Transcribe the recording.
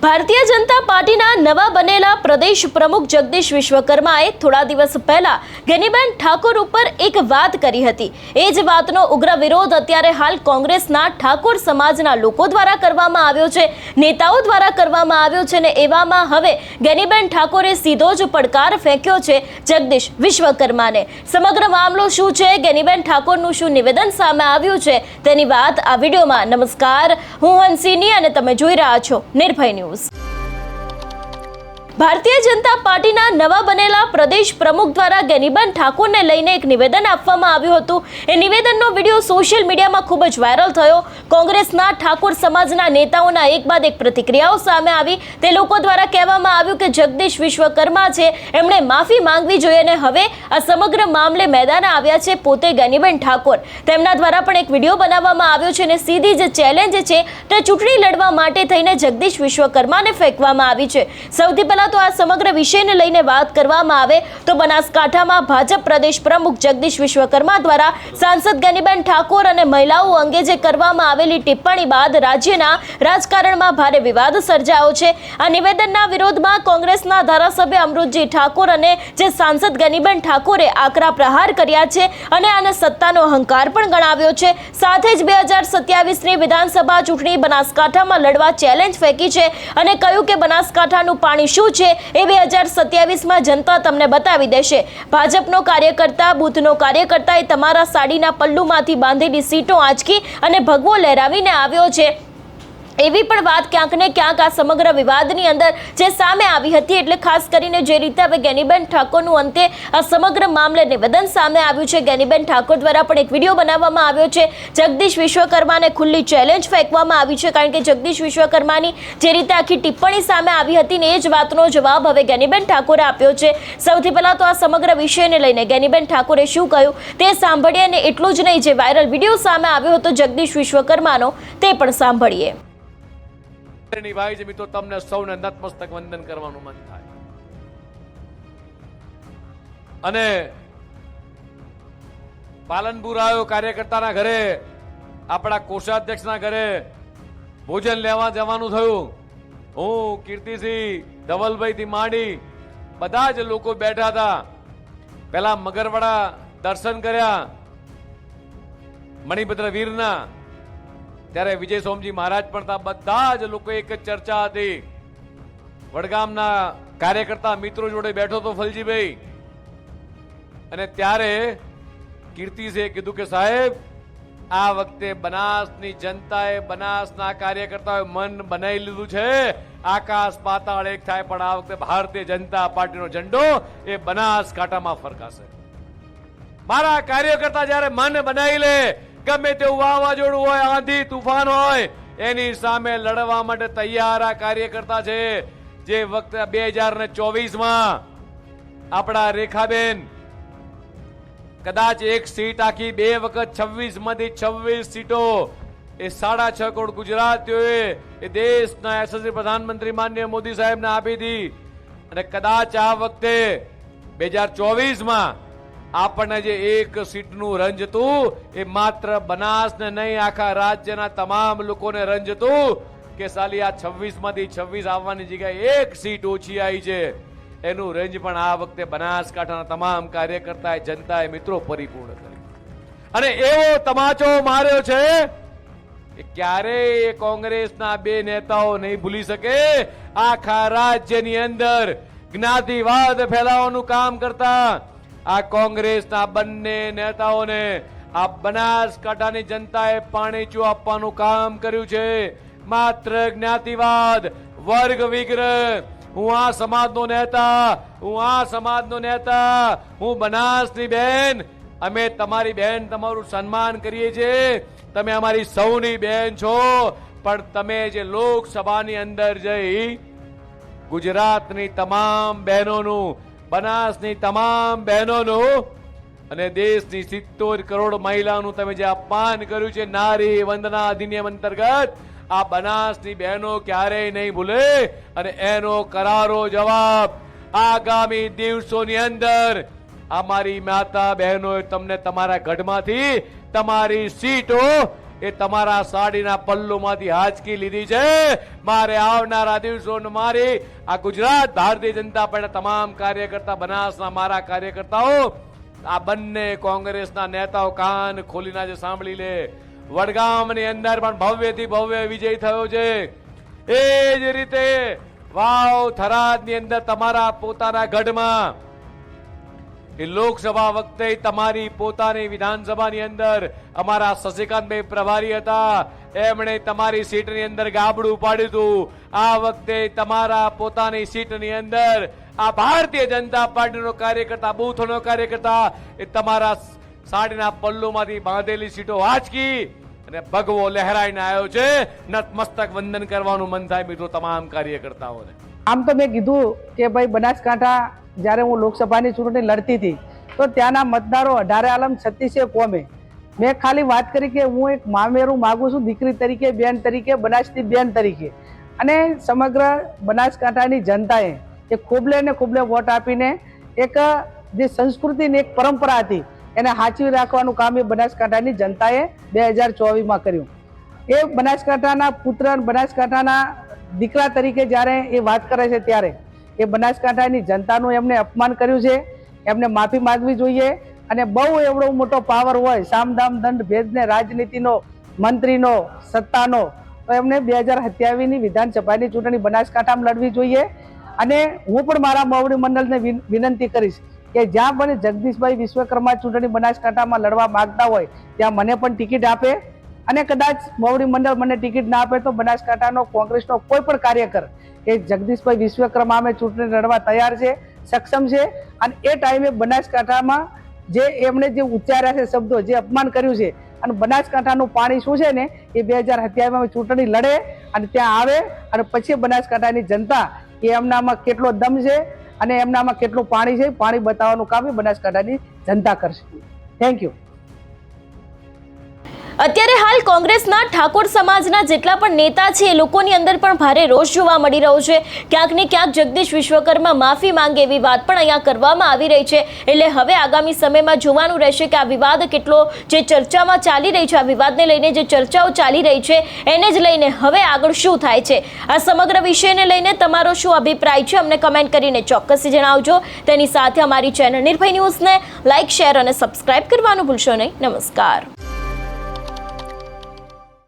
ભારતીય જનતા પાર્ટીના નવા બનેલા પ્રદેશ પ્રમુખ જગદીશ વિશ્વકર્માએ થોડા દિવસ પહેલા ગેનીબેન ઠાકોર ઉપર એક વાત કરી હતી। એ જ વાતનો ઉગ્ર વિરોધ અત્યારે હાલ કોંગ્રેસના ઠાકોર સમાજના લોકો દ્વારા કરવામાં આવ્યો છે, નેતાઓ દ્વારા કરવામાં આવ્યો છે ને એવામાં હવે ગેનીબેન ઠાકોરે સીધો જ પડકાર ફેંક્યો છે જગદીશ વિશ્વકર્માને। સમગ્ર મામલો શું છે, ગેનીબેન ઠાકોરનું શું નિવેદન સામે આવ્યું છે તેની વાત આ વિડીયોમાં। નમસ્કાર, હું હંસિની અને તમે જોઈ રહ્યા છો નિર્ભય ન્યૂઝ। ભારતીય જનતા પાર્ટીના નવા બનેલા પ્રદેશ પ્રમુખ દ્વારા ગેનીબેન ઠાકોરને લઈને એક નિવેદન આપવામાં આવ્યું હતું। એ નિવેદનનો વિડીયો સોશિયલ મીડિયામાં ખૂબ જ વાયરલ થયો। કોંગ્રેસના ઠાકોર સમાજના નેતાઓના એક બાદ એક પ્રતિક્રિયાઓ સામે આવી। તે લોકો દ્વારા કહેવામાં આવ્યું કે જગદીશ વિશ્વકર્મા છે, એમણે માફી માંગવી જોઈએ અને હવે આ સમગ્ર મામલે મેદાને આવ્યા છે પોતે ગેનીબેન ઠાકોર। તેમના દ્વારા પણ એક વિડીયો બનાવવામાં આવ્યો છે અને સીધી જે ચેલેન્જ છે તે ચૂંટણી લડવા માટે થઈને જગદીશ વિશ્વકર્માને ફેંકવામાં આવી છે। સૌથી પહેલા તો આ સમગ્ર વિષયને લઈને વાત કરવામાં આવે તો બનાસકાંઠામાં ભાજપ પ્રદેશ પ્રમુખ જગદીશ વિશ્વકર્મા દ્વારા સાંસદ ગેનીબેન ઠાકોર અને મહિલાઓ અંગે જે કરવામાં આવેલી ટિપ્પણી બાદ રાજ્યના રાજકારણમાં ભારે વિવાદ સર્જાયો છે। આ નિવેદનના વિરોધમાં કોંગ્રેસના ધારાસભ્ય અમૃતજી ઠાકોર અને જે સાંસદ ગેનીબેન ઠાકોરે આકરા પ્રહાર કર્યા છે અને આને સત્તાનો અહંકાર પણ ગણાવ્યો છે। સાથે જ 2027ની વિધાનસભા ચૂંટણી બનાસકાંઠામાં લડવા ચેલેન્જ ફેંકી છે અને કહ્યું કે બનાસકાંઠાનું પાણી શું છે એ 2027માં જનતા તમને બતાવી દેશે। ભાજપનો કાર્યકર્તા, બૂથનો કાર્યકર્તા એ તમારા સાડીના પલ્લુમાંથી બાંધેલી સીટો આંચકી અને ભગવો લહેરાવીને આવ્યો છે। એવી પણ વાત ક્યાંક ને ક્યાંક આ સમગ્ર વિવાદની અંદર જે સામે આવી હતી। એટલે ખાસ કરીને જે રીતે હવે ગેનીબેન ઠાકોરનું અંતે આ સમગ્ર મામલે નિવેદન સામે આવ્યું છે। ગેનીબેન ઠાકોર દ્વારા પણ એક વિડીયો બનાવવામાં આવ્યો છે। જગદીશ વિશ્વકર્માને ખુલ્લી ચેલેન્જ ફેંકવામાં આવી છે, કારણ કે જગદીશ વિશ્વકર્માની જે રીતે આખી ટિપ્પણી સામે આવી હતી ને એ જ વાતનો જવાબ હવે ગેનીબેન ઠાકોરે આપ્યો છે। સૌથી પહેલા તો આ સમગ્ર વિષયને લઈને ગેનીબેન ઠાકોરે શું કહ્યું તે સાંભળીએ અને એટલું જ નહીં, જે વાયરલ વિડીયો સામે આવ્યો હતો જગદીશ વિશ્વકર્માનો તે પણ સાંભળીએ। ભાઈ છે મિત્રો, તમને સૌને નતમસ્તક વંદન કરવાનું મન થાય અને પાલનપુર આવ્યો કાર્યકર્તાના ઘરે, આપણા કોષાધ્યક્ષના ઘરે ભોજન લેવા જવાનું થયું। હું, કીર્તિસિંહ, ધવલભાઈ થી માંડી બધા જ લોકો બેઠા હતા। પેલા મગરવાડા દર્શન કર્યા મણિભદ્ર વીરના, ત્યારે વિજય સોમજી મહારાજ પણ હતા। બધા જ લોકો એક જ ચર્ચા હતી। વડગામના કાર્યકર્તા મિત્રો જોડે બેઠો તો ફલજીભાઈ, અને ત્યારે કીર્તિસે કીધું કે સાહેબ, આ વખતે બનાસની જનતાએ, બનાસના કાર્યકર્તાઓએ મન બનાવી લીધું છે, આકાશ પાતાળ એક થાય, પણ આ વખતે ભારતીય જનતા પાર્ટીનો ઝંડો એ બનાસકાંઠામાં ફરકાશે। મારા કાર્યકર્તા જયારે મન બનાવી લે, ગમે તેવું વાવાઝોડું હોય, આંધી તુફાન હોય, એની સામે લડવા માટે તૈયાર આ કાર્યકર્તા છે। જે વખતે 2024માં આપણા રેખાબેન કદાચ એક સીટ આખી 2 વખત 26માંથી 26 સીટો એ 6.5 કરોડ ગુજરાતીઓએ એ દેશના યશસ્વી પ્રધાનમંત્રી માનનીય મોદી સાહેબને આપી હતી। અને કદાચ આ વખતે 2024માં આપણને જે એક સીટનું રંજ હતું એ માત્ર બનાસને નહીં, આખા રાજ્યના તમામ લોકોને રંજ હતું કે સાલી આ 26માંથી 26 આવવાની જગ્યાએ એક સીટ ઓછી આવી છે। એનું રંજ પણ આ વખતે બનાસકાંઠાના તમામ કાર્યકર્તાએ, જનતાએ મિત્રો પરિપૂર્ણ કર્યું અને એવો તમાચો માર્યો છે કે ક્યારેય કોંગ્રેસના 2 નેતાઓ નહીં ભૂલી શકે। આખા રાજ્યની અંદર જ્ઞાતિવાદ ફેલાવવાનું કામ કરતા આ કોંગ્રેસના બંને નેતાઓને આ બનાસકાંઠાની જનતાએ પાણીચું આપવાનું કામ કર્યું છે। માત્ર જ્ઞાતિવાદ, વર્ગ વિગ્રહ, હું આ સમાજનો નેતા, હું આ સમાજનો નેતા, હું બનાસની બેન, અમે તમારી બેન, તમારું સન્માન કરીએ છીએ, તમે અમારી સૌની બેન છો, પણ તમે જે લોકસભાની અંદર જઈ ગુજરાતની તમામ બહેનોનું, બનાસની તમામ બહેનોનું અને દેશની 70 કરોડ મહિલાઓનું તમે જે અપમાન કર્યું છે નારી વંદના અધિનિયમ અંતર્ગત, આ બનાસની બહેનો ક્યારેય નહીં ભૂલે અને એનો કરારો જવાબ આગામી દિવસોની અંદર અમારી માતા બહેનોએ તમને તમારા ગઢમાંથી તમારી સીટો એ તમારા સાડીના પલ્લુમાંથી હાચકી લીધી છે. મારે આવનારા દિવસોમાં મારી આ ગુજરાત ભારતીય જનતા પાર્ટીના તમામ કાર્યકર્તા, બનાસના મારા કાર્યકર્તાઓ, આ બંને કોંગ્રેસના નેતાઓ કાન ખોલીને આજે સાંભળી લે. વડગામની અંદર પણ ભવ્યથી ભવ્ય વિજય થયો છે. એ જ રીતે વાવ થરાદની અંદર તમારા પોતાના ગઢમાં એ લોકસભા વખતે તમારી પોતાની વિધાનસભાની અંદર અમારા શશિકાંતભાઈ પ્રભારી હતા, એમણે તમારી સીટની અંદર ગાબડું પાડ્યું હતું. આ વખતે તમારા પોતાની સીટની અંદર આ ભારતીય જનતા પાર્ટીનો કાર્યકર્તા, બૂથનો કાર્યકર્તા એ તમારા સાડીના પલ્લુમાંથી બાંધેલી સીટો વાંચકી અને ભગવો લહેરાઈને આવ્યો છે. નતમસ્તક વંદન કરવાનું મન થાય મિત્રો તમામ કાર્યકર્તાઓને. આમ તો મેં કીધું કે ભાઈ બનાસકાંઠા જ્યારે હું લોકસભાની ચૂંટણી લડતી હતી તો ત્યાંના મતદારો 18 આલમ 36 કોમે. મેં ખાલી વાત કરી કે હું એક મામેરું માગું છું, દીકરી તરીકે, બેન તરીકે, બનાસની બેન તરીકે. અને સમગ્ર બનાસકાંઠાની જનતાએ એ ખોબલે ને ખોબલે વોટ આપીને એક જે સંસ્કૃતિ ને એક પરંપરા હતી એને સાચવી રાખવાનું કામ એ બનાસકાંઠાની જનતાએ 2024માં કર્યું. એ બનાસકાંઠાના પુત્ર, બનાસકાંઠાના દીકરા તરીકે જ્યારે એ વાત કરે છે ત્યારે એ બનાસકાંઠાની જનતાનું એમને અપમાન કર્યું છે. એમને માફી માંગવી જોઈએ. અને બહુ એવડો મોટો પાવર હોય, સામદામ દંડ ભેદને રાજનીતિનો, મંત્રીનો, સત્તાનો, તો એમને 2027ની વિધાનસભાની ચૂંટણી બનાસકાંઠામાં લડવી જોઈએ. અને હું પણ મારા મોવડી મંડળને વિનંતી કરીશ કે જ્યાં પણ જગદીશભાઈ વિશ્વકર્મા ચૂંટણી બનાસકાંઠામાં લડવા માંગતા હોય ત્યાં મને પણ ટિકિટ આપે. અને કદાચ મોવડી મંડળ મને ટિકિટ ના આપે તો બનાસકાંઠાનો કોંગ્રેસનો કોઈ પણ કાર્યકર એ જગદીશભાઈ વિશ્વકર્મા અમે ચૂંટણી લડવા તૈયાર છે, સક્ષમ છે. અને એ ટાઈમે બનાસકાંઠામાં જે એમણે જે ઉચ્ચાર્યા છે શબ્દો, જે અપમાન કર્યું છે, અને બનાસકાંઠાનું પાણી શું છે ને એ 2027માં ચૂંટણી લડે અને ત્યાં આવે અને પછી બનાસકાંઠાની જનતા એ એમનામાં કેટલો દમ છે અને એમનામાં કેટલું પાણી છે, પાણી બતાવવાનું કામ એ બનાસકાંઠાની જનતા કરશે. Thank you. અત્યારે હાલ કોંગ્રેસના ઠાકોર સમાજના જેટલા પણ નેતા છે એ લોકોની અંદર પણ ભારે રોષ જોવા મળી રહ્યો છે. ક્યાંક ને ક્યાંક જગદીશ વિશ્વકર્મા માફી માંગે એવી વાત પણ અહીંયા કરવામાં આવી રહી છે. એટલે હવે આગામી સમયમાં જોવાનું રહેશે કે આ વિવાદ કેટલો, જે ચર્ચામાં ચાલી રહી છે, આ વિવાદને લઈને જે ચર્ચાઓ ચાલી રહી છે એને જ લઈને હવે આગળ શું થાય છે. આ સમગ્ર વિષયને લઈને તમારો શું અભિપ્રાય છે અમને કમેન્ટ કરીને ચોક્કસથી જણાવજો. તેની સાથે અમારી ચેનલ નિર્ભય ન્યૂઝને લાઇક, શેર અને સબસ્ક્રાઇબ કરવાનું ભૂલશો નહીં. નમસ્કાર.